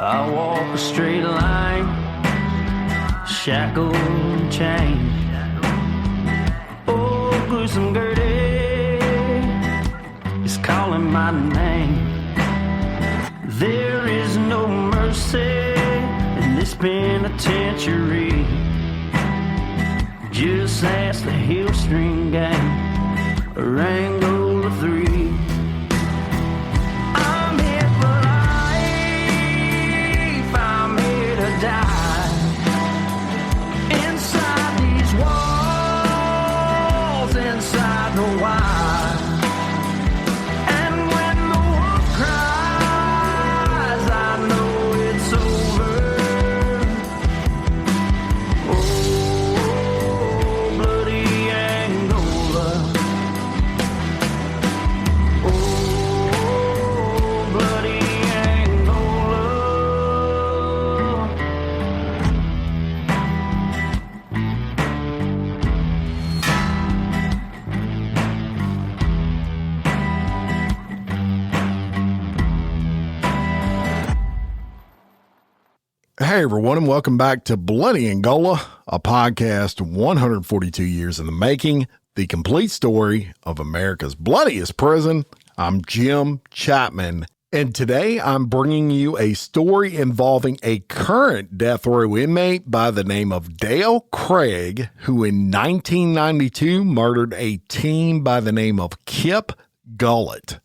I walk a straight line, shackled and chained. Oh, gruesome Gertie is calling my name. There is no mercy in this penitentiary. Just ask the Hillstring Gang or Angola 3. I'm here for life, I'm here to die. Inside these walls, inside the wire. And when the wolf cries, I know it's over. Oh, bloody Angola. Oh, bloody Angola. Hey everyone, and welcome back to Bloody Angola, a podcast 142 years in the making, the complete story of America's bloodiest prison. I'm Jim Chapman, and today I'm bringing you a story involving a current death row inmate by the name of Dale Craig, who in 1992 murdered a teen by the name of Kipp Gullett.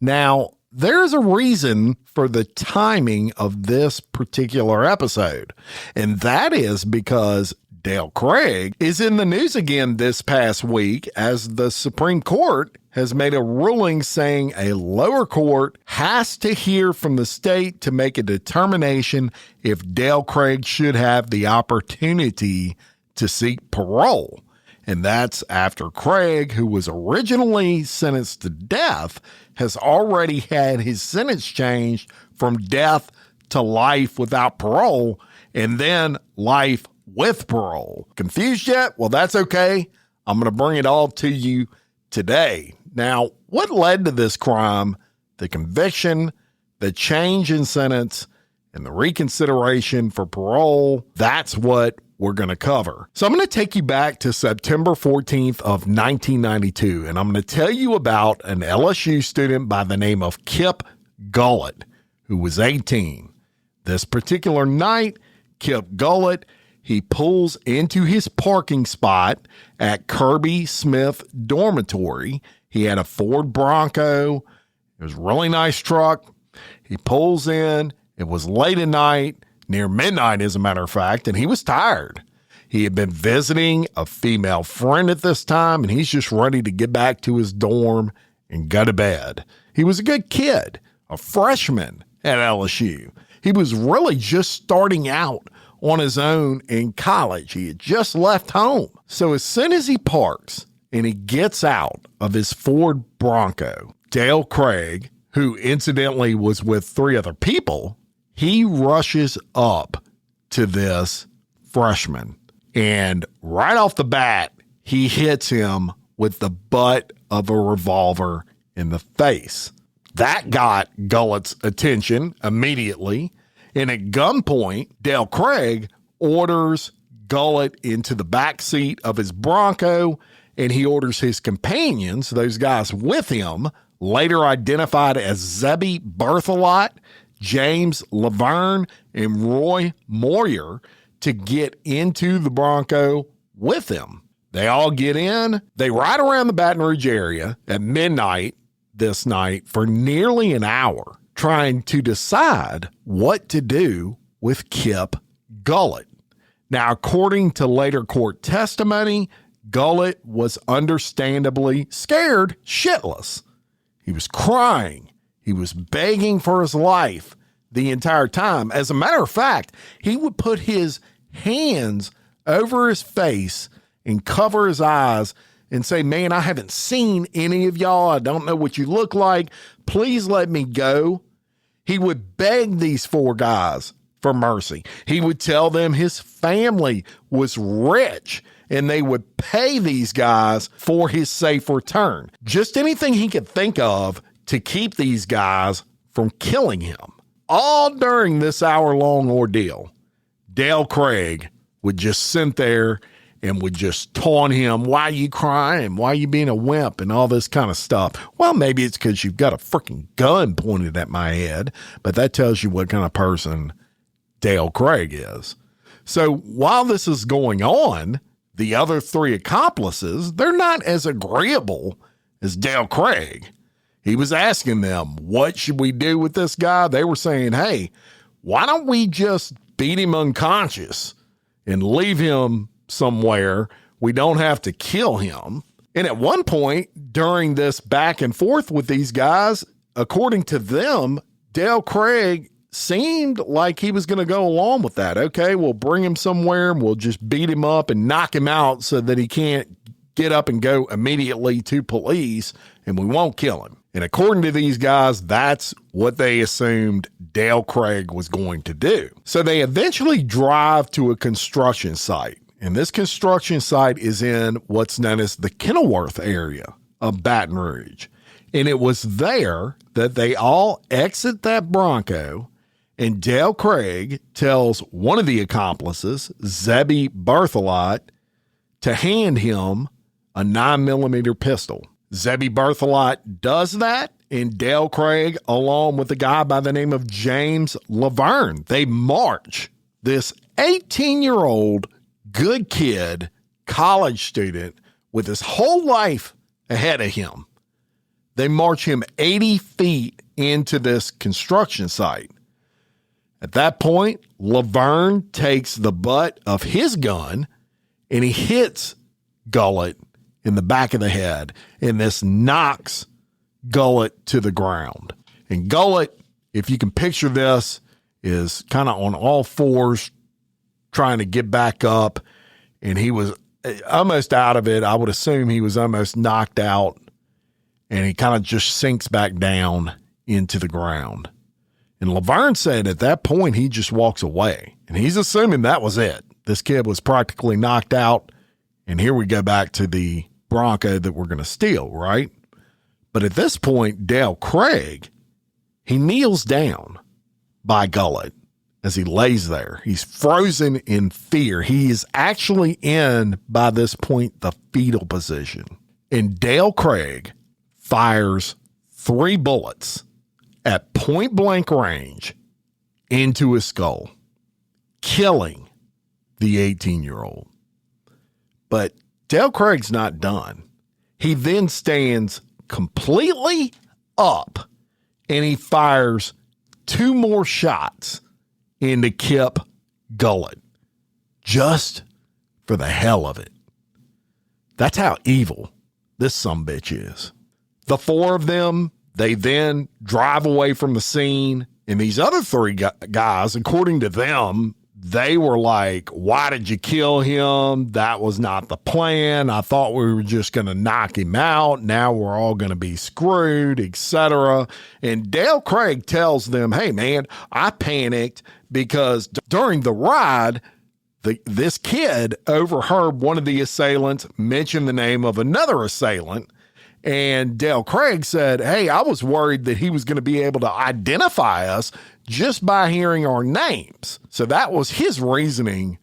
Now, there's a reason for the timing of this particular episode, and that is because Dale Craig is in the news again this past week as the Supreme Court has made a ruling saying a lower court has to hear from the state to make a determination if Dale Craig should have the opportunity to seek parole. And that's after Craig, who was originally sentenced to death, has already had his sentence changed from death to life without parole and then life with parole. Confused yet? Well, that's okay. I'm going to bring it all to you today. Now, what led to this crime, the conviction, the change in sentence, and the reconsideration for parole? That's what we're going to cover. So I'm going to take you back to September 14th of 1992, and I'm going to tell you about an LSU student by the name of Kipp Gullett, who was 18. This particular night, Kipp Gullett, he pulls into his parking spot at Kirby Smith Dormitory. He had a Ford Bronco. It was a really nice truck. He pulls in. It was late at night, near midnight, as a matter of fact, and he was tired. He had been visiting a female friend at this time, and he's just ready to get back to his dorm and go to bed. He was a good kid, a freshman at LSU. He was really just starting out on his own in college. He had just left home. So as soon as he parks and he gets out of his Ford Bronco, Dale Craig, who incidentally was with 3 other people, he rushes up to this freshman, and right off the bat, he hits him with the butt of a revolver in the face. That got Gullett's attention immediately, and at gunpoint, Dale Craig orders Gullett into the back seat of his Bronco, and he orders his companions, those guys with him, later identified as Zebby Berthelot, James Laverne, and Roy Moyer, to get into the Bronco with him. They all get in. They ride around the Baton Rouge area at midnight this night for nearly an hour, trying to decide what to do with Kipp Gullett. Now, according to later court testimony, Gullett was understandably scared shitless. He was crying. He was begging for his life the entire time. As a matter of fact, he would put his hands over his face and cover his eyes and say, "Man, I haven't seen any of y'all. I don't know what you look like. Please let me go." He would beg these 4 guys for mercy. He would tell them his family was rich and they would pay these guys for his safe return. Just anything he could think of to keep these guys from killing him. all during this hour-long ordeal, Dale Craig would just sit there and would just taunt him. Why are you crying? Why are you being a wimp? And all this kind of stuff. Well, maybe it's because you've got a freaking gun pointed at my head, but that tells you what kind of person Dale Craig is. So while this is going on, the other three accomplices, they're not as agreeable as Dale Craig. He was asking them, what should we do with this guy? They were saying, hey, why don't we just beat him unconscious and leave him somewhere? We don't have to kill him. And at one point during this back and forth with these guys, according to them, Dale Craig seemed like he was going to go along with that. Okay, we'll bring him somewhere and we'll just beat him up and knock him out so that he can't get up and go immediately to police, and we won't kill him. And according to these guys, that's what they assumed Dale Craig was going to do. So they eventually drive to a construction site. And this construction site is in what's known as the Kenilworth area of Baton Rouge. And it was there that they all exit that Bronco, and Dale Craig tells one of the accomplices, Zebby Berthelot, to hand him a 9mm pistol. Zebby Berthelot does that, and Dale Craig, along with a guy by the name of James Laverne, they march this 18-year-old good kid, college student with his whole life ahead of him. They march him 80 feet into this construction site. At that point, Laverne takes the butt of his gun and he hits Gullett in the back of the head, and this knocks Gullett to the ground. And Gullett, if you can picture this, is kind of on all fours trying to get back up, and he was almost out of it. I would assume he was almost knocked out, and he kind of just sinks back down into the ground. And Laverne said at that point, he just walks away, and he's assuming that was it. This kid was practically knocked out, and here we go back to the Bronco that we're going to steal, right? But at this point, Dale Craig, he kneels down by Gullett as he lays there. He's frozen in fear. He is actually in, by this point, the fetal position. And Dale Craig fires 3 bullets at point blank range into his skull, killing the 18-year-old. But Dale Craig's not done. He then stands completely up and he fires 2 more shots into Kipp Gullett, just for the hell of it. That's how evil this sumbitch is. The 4 of them, they then drive away from the scene, and these other 3 guys, according to them, they were like, why did you kill him? That was not the plan. I thought we were just going to knock him out. Now we're all going to be screwed, etc. And Dale Craig tells them, hey, man, I panicked because during the ride, this kid overheard one of the assailants mention the name of another assailant. And Dale Craig said, hey, I was worried that he was going to be able to identify us just by hearing our names. So that was his reasoning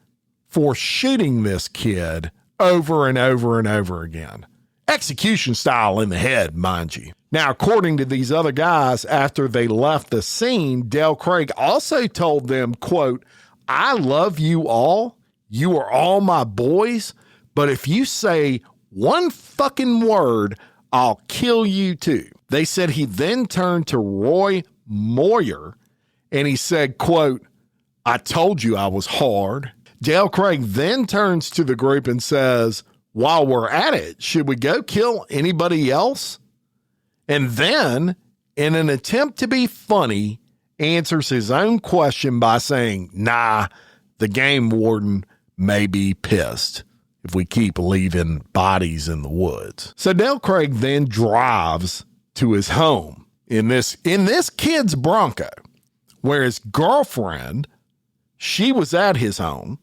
for shooting this kid over and over and over again. Execution style in the head, mind you. Now, according to these other guys, after they left the scene, Dale Craig also told them, quote, I love you all. You are all my boys. But if you say one fucking word, I'll kill you too. They said he then turned to Roy Moyer and he said, quote, I told you I was hard. Dale Craig then turns to the group and says, while we're at it, should we go kill anybody else? And then, in an attempt to be funny, answers his own question by saying, nah, the game warden may be pissed if we keep leaving bodies in the woods. So Dale Craig then drives to his home in this kid's Bronco, where his girlfriend, she was at his home,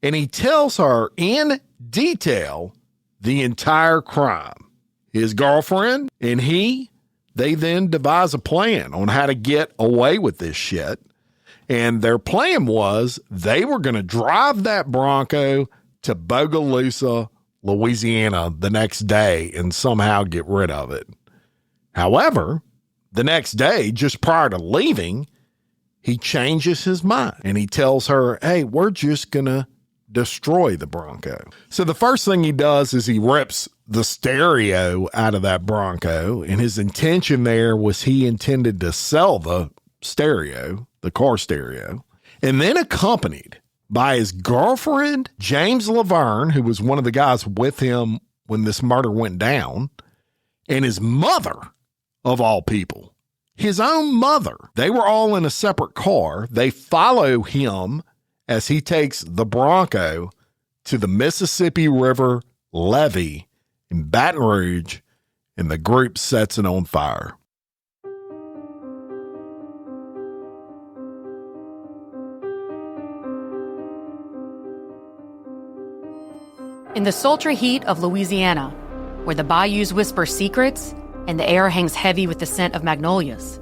and he tells her in detail the entire crime. His girlfriend and he, They then devise a plan on how to get away with this shit. And their plan was they were going to drive that Bronco to Bogalusa, Louisiana the next day and somehow get rid of it. However, the next day, just prior to leaving, he changes his mind and he tells her, hey, we're just going to destroy the Bronco. So the first thing he does is he rips the stereo out of that Bronco. And his intention there was he intended to sell the stereo, the car stereo, and then accompanied by his girlfriend, James Laverne, who was one of the guys with him when this murder went down, and his mother, of all people, his own mother. They were all in a separate car. They follow him as he takes the Bronco to the Mississippi River levee in Baton Rouge, and the group sets it on fire. In the sultry heat of Louisiana, where the bayous whisper secrets and the air hangs heavy with the scent of magnolias,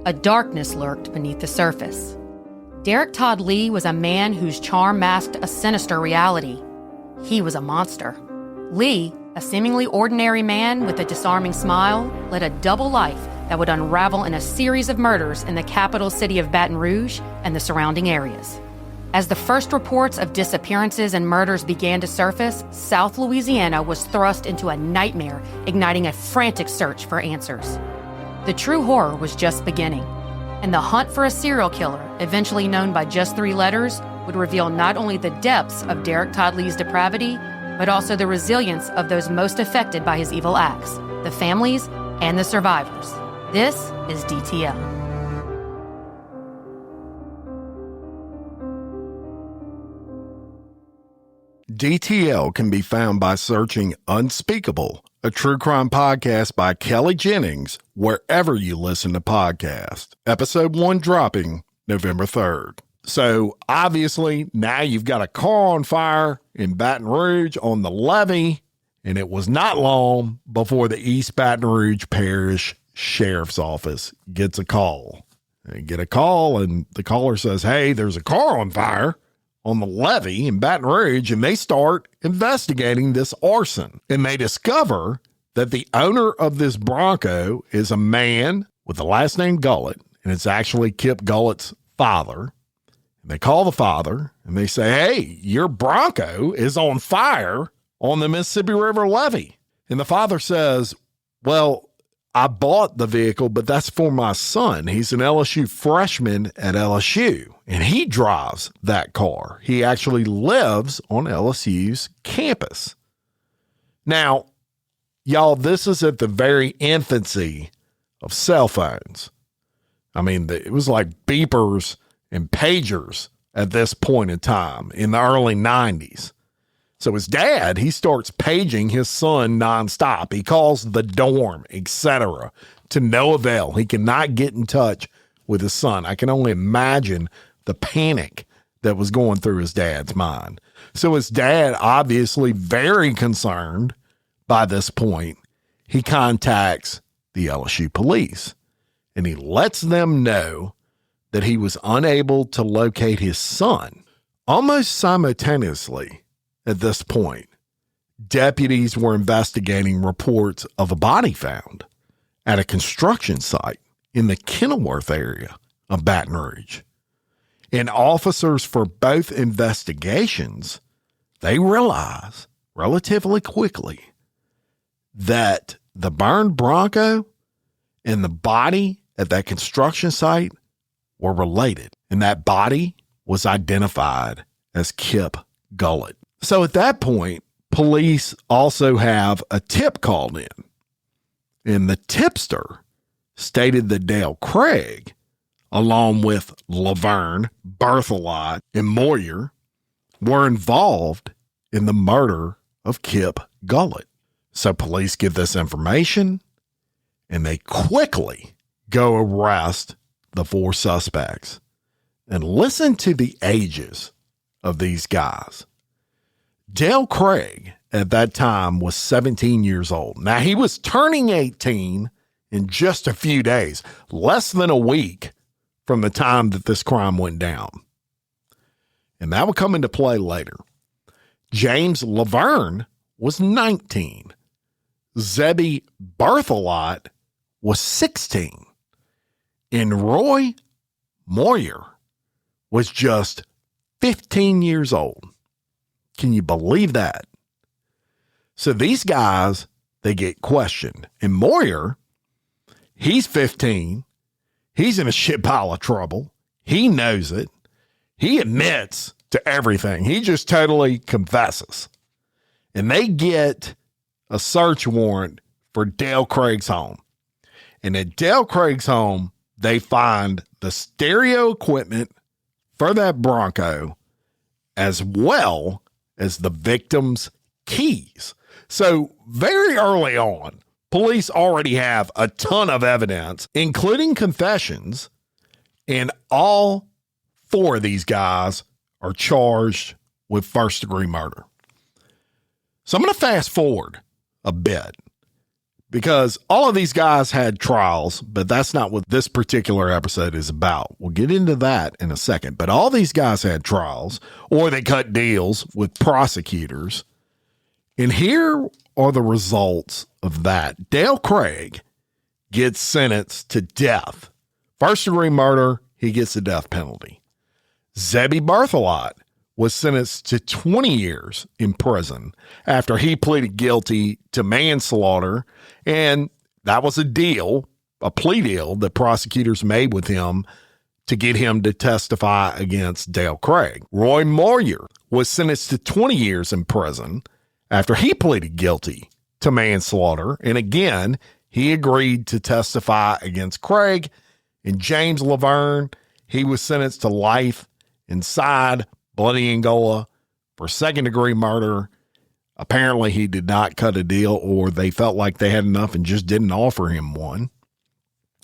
a darkness lurked beneath the surface. Derek Todd Lee was a man whose charm masked a sinister reality. He was a monster. Lee, a seemingly ordinary man with a disarming smile, led a double life that would unravel in a series of murders in the capital city of Baton Rouge and the surrounding areas. As the first reports of disappearances and murders began to surface, South Louisiana was thrust into a nightmare, igniting a frantic search for answers. The true horror was just beginning, and the hunt for a serial killer, eventually known by just 3 letters, would reveal not only the depths of Derek Todd Lee's depravity, but also the resilience of those most affected by his evil acts, the families and the survivors. This is DTL. DTL can be found by searching Unspeakable, a true crime podcast by Kelly Jennings, wherever you listen to podcasts. Episode 1 dropping November 3rd. So obviously now you've got a car on fire in Baton Rouge on the levee, and it was not long before the East Baton Rouge Parish Sheriff's Office gets a call. They get a call and the caller says, hey, there's a car on fire on the levee in Baton Rouge, and they start investigating this arson. And they discover that the owner of this Bronco is a man with the last name Gullett, and it's actually Kipp Gullett's father. And they call the father, and they say, hey, your Bronco is on fire on the Mississippi River levee. And the father says, well, I bought the vehicle, but that's for my son. He's an LSU freshman at LSU, and he drives that car. He actually lives on LSU's campus. Now, y'all, this is at the very infancy of cell phones. I mean, it was like beepers and pagers at this point in time in the early 90s. So his dad, he starts paging his son nonstop. He calls the dorm, etc., to no avail. He cannot get in touch with his son. I can only imagine the panic that was going through his dad's mind. So his dad, obviously very concerned by this point, he contacts the LSU police, and he lets them know that he was unable to locate his son. Almost simultaneously, at this point, deputies were investigating reports of a body found at a construction site in the Kenilworth area of Baton Rouge. And officers for both investigations, they realize relatively quickly that the burned Bronco and the body at that construction site were related. And that body was identified as Kipp Gullett. So at that point, police also have a tip called in. And the tipster stated that Dale Craig, along with Laverne, Berthelot, and Moyer, were involved in the murder of Kipp Gullett. So police get this information, and they quickly go arrest the 4 suspects. And listen to the ages of these guys. Dale Craig at that time was 17 years old. Now, he was turning 18 in just a few days, less than a week from the time that this crime went down. And that would come into play later. James Laverne was 19. Zebby Barthelot was 16. And Roy Moyer was just 15 years old. Can you believe that? So these guys, they get questioned. And Moyer, he's 15. He's in a shit pile of trouble. He knows it. He admits to everything. He just totally confesses. And they get a search warrant for Dale Craig's home. And at Dale Craig's home, they find the stereo equipment for that Bronco, as well as the victim's keys. So very early on, police already have a ton of evidence, including confessions, and all 4 of these guys are charged with first-degree murder. So I'm going to fast forward a bit because all of these guys had trials, but that's not what this particular episode is about. We'll get into that in a second. But all these guys had trials, or they cut deals with prosecutors. And here are the results of that. Dale Craig gets sentenced to death. First-degree murder, he gets the death penalty. Zebby Barthelot was sentenced to 20 years in prison after he pleaded guilty to manslaughter, and that was a deal, a plea deal that prosecutors made with him to get him to testify against Dale Craig. Roy Moyer was sentenced to 20 years in prison after he pleaded guilty to manslaughter, and again, he agreed to testify against Craig. And James Laverne, he was sentenced to life inside Bloody Angola for second-degree murder. Apparently, he did not cut a deal, or they felt like they had enough and just didn't offer him one.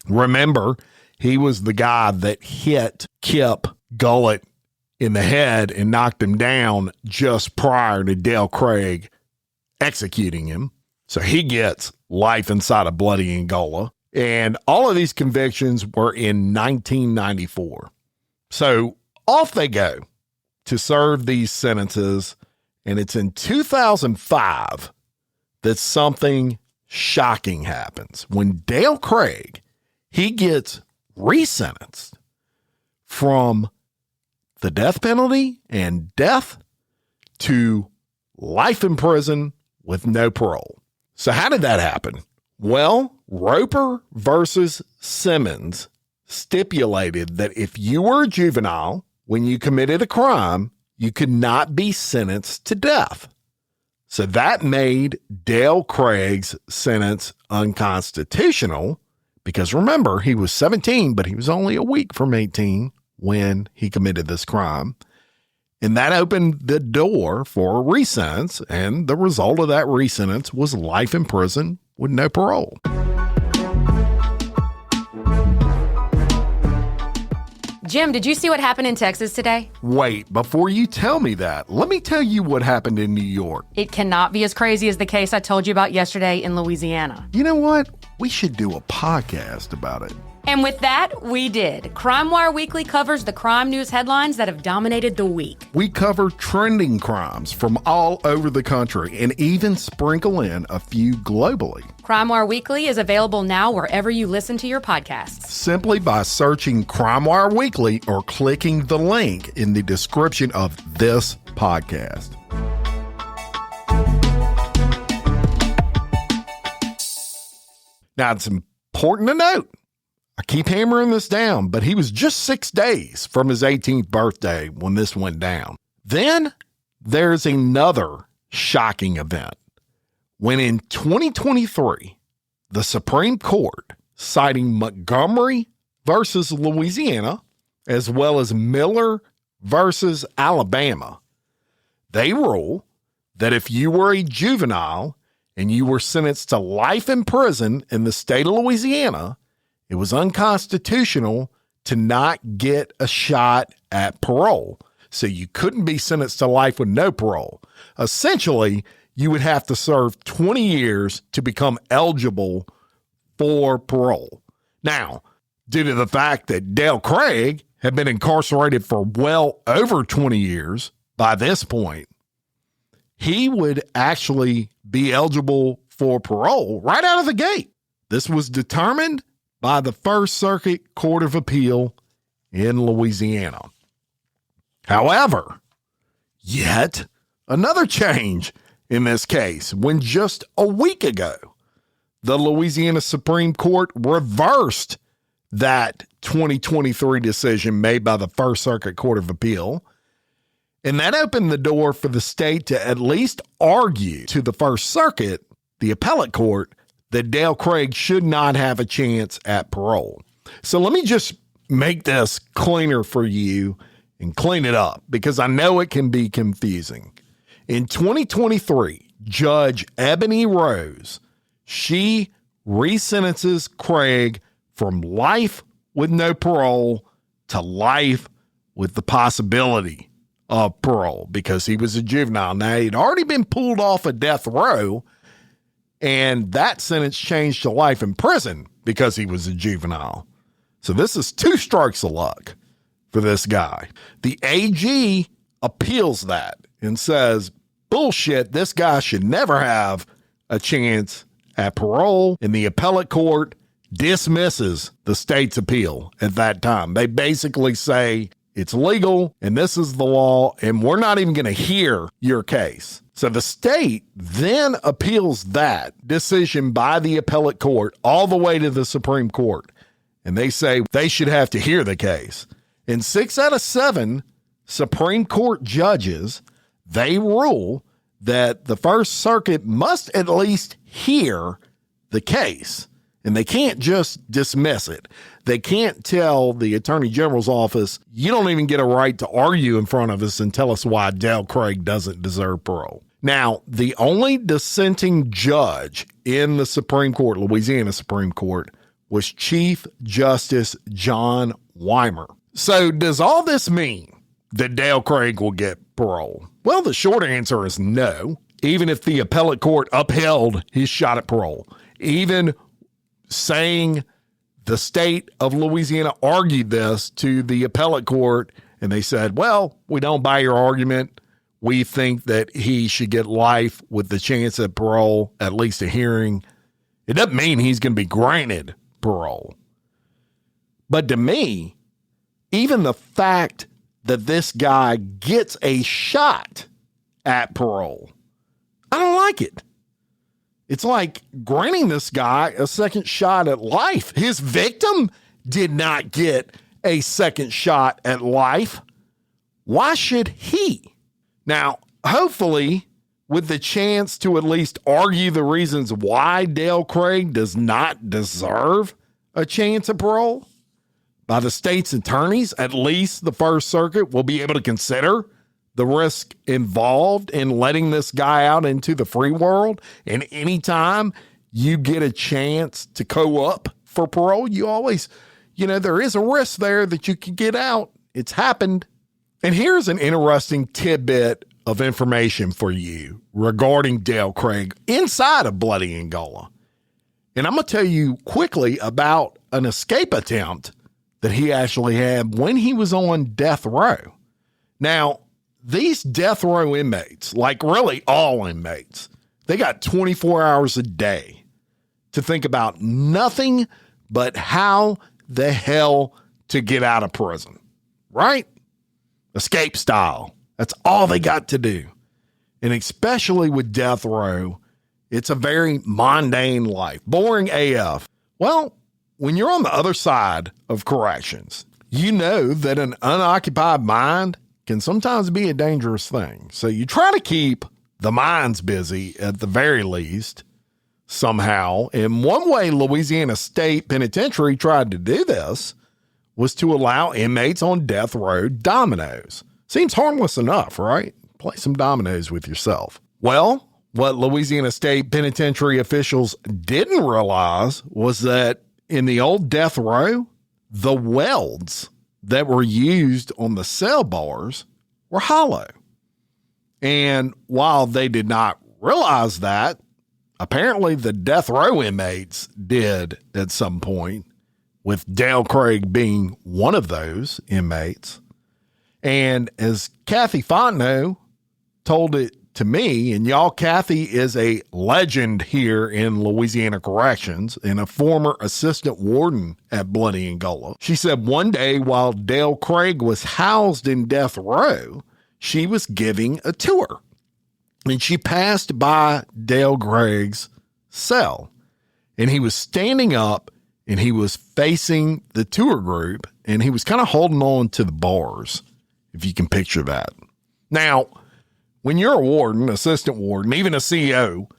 Remember, he was the guy that hit Kipp Gullett in the head and knocked him down just prior to Dale Craig executing him. So he gets life inside of Bloody Angola. And all of these convictions were in 1994. So off they go to serve these sentences. And it's in 2005 that something shocking happens. When Dale Craig, he gets resentenced from the death penalty and death to life in prison with no parole. So how did that happen? Well, Roper versus Simmons stipulated that if you were a juvenile when you committed a crime, you could not be sentenced to death. So that made Dale Craig's sentence unconstitutional because remember, he was 17, but he was only a week from 18 when he committed this crime. And that opened the door for a resentence, and the result of that resentence was life in prison with no parole. Jim, did you see what happened in Texas today? Wait, before you tell me that, let me tell you what happened in New York. It cannot be as crazy as the case I told you about yesterday in Louisiana. You know what? We should do a podcast about it. And with that, we did. Crime Wire Weekly covers the crime news headlines that have dominated the week. We cover trending crimes from all over the country and even sprinkle in a few globally. Crime Wire Weekly is available now wherever you listen to your podcasts. Simply by searching Crime Wire Weekly or clicking the link in the description of this podcast. Now, it's important to note, I keep hammering this down, but he was just 6 days from his 18th birthday when this went down. Then there's another shocking event. When in 2023, the Supreme Court, citing Montgomery versus Louisiana, as well as Miller versus Alabama, they rule that if you were a juvenile and you were sentenced to life in prison in the state of Louisiana, it was unconstitutional to not get a shot at parole. So you couldn't be sentenced to life with no parole. Essentially, you would have to serve 20 years to become eligible for parole. Now, due to the fact that Dale Craig had been incarcerated for well over 20 years by this point, he would actually be eligible for parole right out of the gate. This was determined by the First Circuit Court of Appeal in Louisiana. However, yet another change in this case when just a week ago, the Louisiana Supreme Court reversed that 2023 decision made by the First Circuit Court of Appeal. And that opened the door for the state to at least argue to the First Circuit, the appellate court, that Dale Craig should not have a chance at parole. So let me just make this cleaner for you and clean it up because I know it can be confusing. In 2023, Judge Ebony Rose, she resentences Craig from life with no parole to life with the possibility of parole because he was a juvenile. Now, he'd already been pulled off of death row, and that sentence changed to life in prison because he was a juvenile. So this is 2 strikes of luck for this guy. The AG appeals that and says, bullshit, this guy should never have a chance at parole, and the appellate court dismisses the state's appeal at that time. They basically say it's legal and this is the law, and we're not even going to hear your case. So the state then appeals that decision by the appellate court all the way to the Supreme Court, and they say they should have to hear the case. And 6 out of 7 Supreme Court judges, they rule that the First Circuit must at least hear the case, and they can't just dismiss it. They can't tell the Attorney General's office, you don't even get a right to argue in front of us and tell us why Dale Craig doesn't deserve parole. Now, the only dissenting judge in the Supreme Court, Louisiana Supreme Court, was Chief Justice John Weimer. So does all this mean that Dale Craig will get parole? Well, the short answer is no, even if the appellate court upheld his shot at parole. Even saying the state of Louisiana argued this to the appellate court, and they said, well, we don't buy your argument. We think that he should get life with the chance at parole, at least a hearing. It doesn't mean he's going to be granted parole. But to me, even the fact that this guy gets a shot at parole, I don't like it. It's like granting this guy a second shot at life. His victim did not get a second shot at life. Why should he? Now, hopefully, with the chance to at least argue the reasons why Dale Craig does not deserve a chance at parole, by the state's attorneys, at least the First Circuit will be able to consider the risk involved in letting this guy out into the free world. And anytime you get a chance to go up for parole, you always, there is a risk there that you can get out. It's happened. And here's an interesting tidbit of information for you regarding Dale Craig inside of Bloody Angola. And I'm going to tell you quickly about an escape attempt that he actually had when he was on death row. Now, these death row inmates, like really all inmates, they got 24 hours a day to think about nothing but how the hell to get out of prison, right? Escape style. That's all they got to do. And especially with death row, it's a very mundane life, boring AF. Well, when you're on the other side of corrections, you know that an unoccupied mind can sometimes be a dangerous thing. So you try to keep the minds busy at the very least somehow. And one way Louisiana State Penitentiary tried to do this was to allow inmates on death row dominoes. Seems harmless enough, right? Play some dominoes with yourself. Well, what Louisiana State Penitentiary officials didn't realize was that in the old death row, the welds that were used on the cell bars were hollow. And while they did not realize that, apparently the death row inmates did at some point, with Dale Craig being one of those inmates. And as Kathy Fontenot told it to me, and y'all, Kathy is a legend here in Louisiana Corrections and a former assistant warden at Bloody Angola. She said one day while Dale Craig was housed in death row, she was giving a tour. And she passed by Dale Craig's cell. And he was standing up and he was facing the tour group and he was kind of holding on to the bars, if you can picture that. Now, when you're a warden, assistant warden, even a CEO,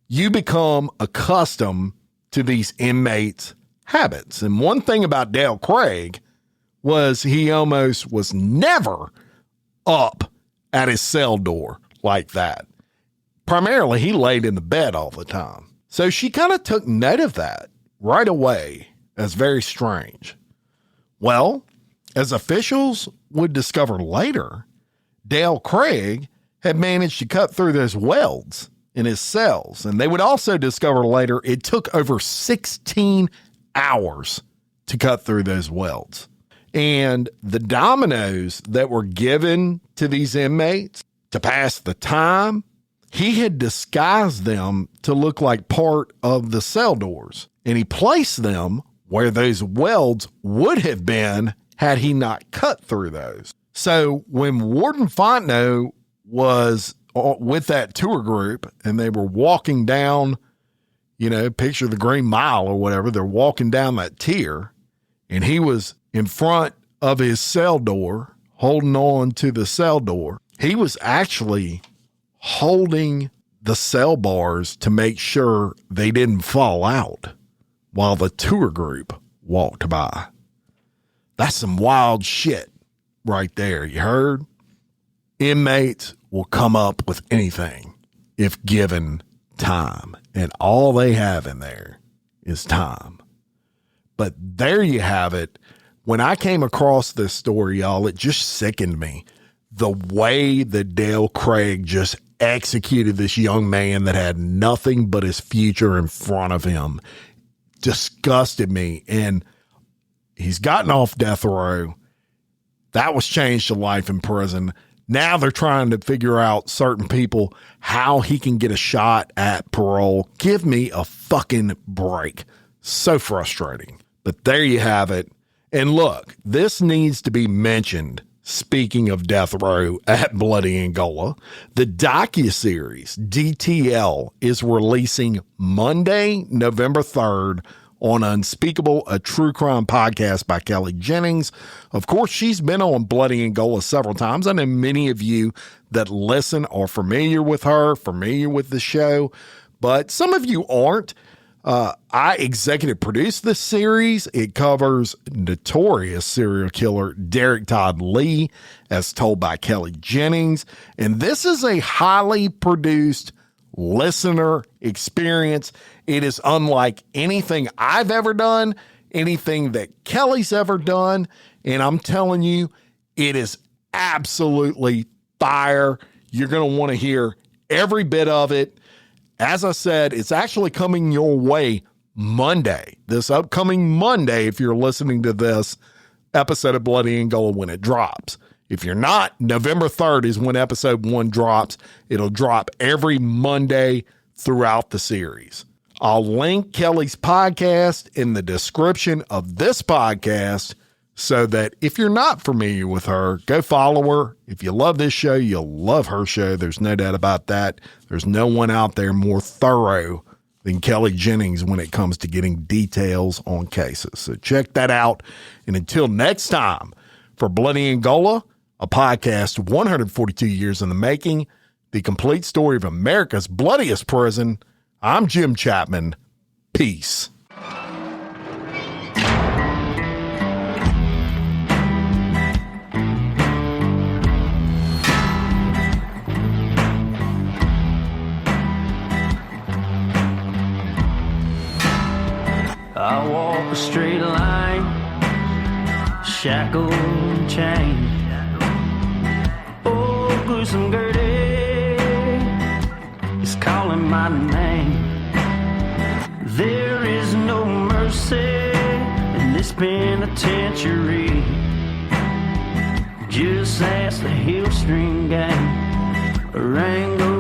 you become accustomed to these inmates' habits. And one thing about Dale Craig was he almost was never up at his cell door like that. Primarily, he laid in the bed all the time. So she kind of took note of that right away as very strange. Well, as officials would discover later, Dale Craig had managed to cut through those welds in his cells. And they would also discover later it took over 16 hours to cut through those welds. And the dominoes that were given to these inmates to pass the time, he had disguised them to look like part of the cell doors. And he placed them where those welds would have been had he not cut through those. So when Warden Fontenot was with that tour group and they were walking down, picture the Green Mile or whatever, they're walking down that tier and he was in front of his cell door, holding on to the cell door. He was actually holding the cell bars to make sure they didn't fall out while the tour group walked by. That's some wild shit right there. You heard? Inmates will come up with anything if given time, and all they have in there is time. But there you have it. When I came across this story, y'all, it just sickened me. The way that Dale Craig just executed this young man that had nothing but his future in front of him disgusted me. And he's gotten off death row. That was changed to life in prison. Now they're trying to figure out certain people, how he can get a shot at parole. Give me a fucking break. So frustrating. But there you have it. And look, this needs to be mentioned. Speaking of death row at Bloody Angola, the docuseries DTL is releasing Monday, November 3rd on Unspeakable, a true crime podcast by Kelly Jennings. Of course, she's been on Bloody Angola several times. I know many of you that listen are familiar with her, familiar with the show, but some of you aren't. I executive produced this series. It covers notorious serial killer Derek Todd Lee, as told by Kelly Jennings. And this is a highly produced listener experience. It is unlike anything I've ever done, anything that Kelly's ever done. And I'm telling you, it is absolutely fire. You're going to want to hear every bit of it. As I said, it's actually coming your way Monday, this upcoming Monday, if you're listening to this episode of Bloody Angola when it drops. If you're not, November 3rd is when episode 1 drops. It'll drop every Monday throughout the series. I'll link Kelly's podcast in the description of this podcast so that if you're not familiar with her, go follow her. If you love this show, you'll love her show. There's no doubt about that. There's no one out there more thorough than Kelly Jennings when it comes to getting details on cases. So check that out. And until next time, for Bloody Angola, a podcast 142 years in the making, the complete story of America's bloodiest prison, I'm Jim Chapman. Peace. I walk a straight line, shackled and chained. Oh, gruesome Gertie is calling my name. penitentiary. Just ask the Hill String Gang, Rango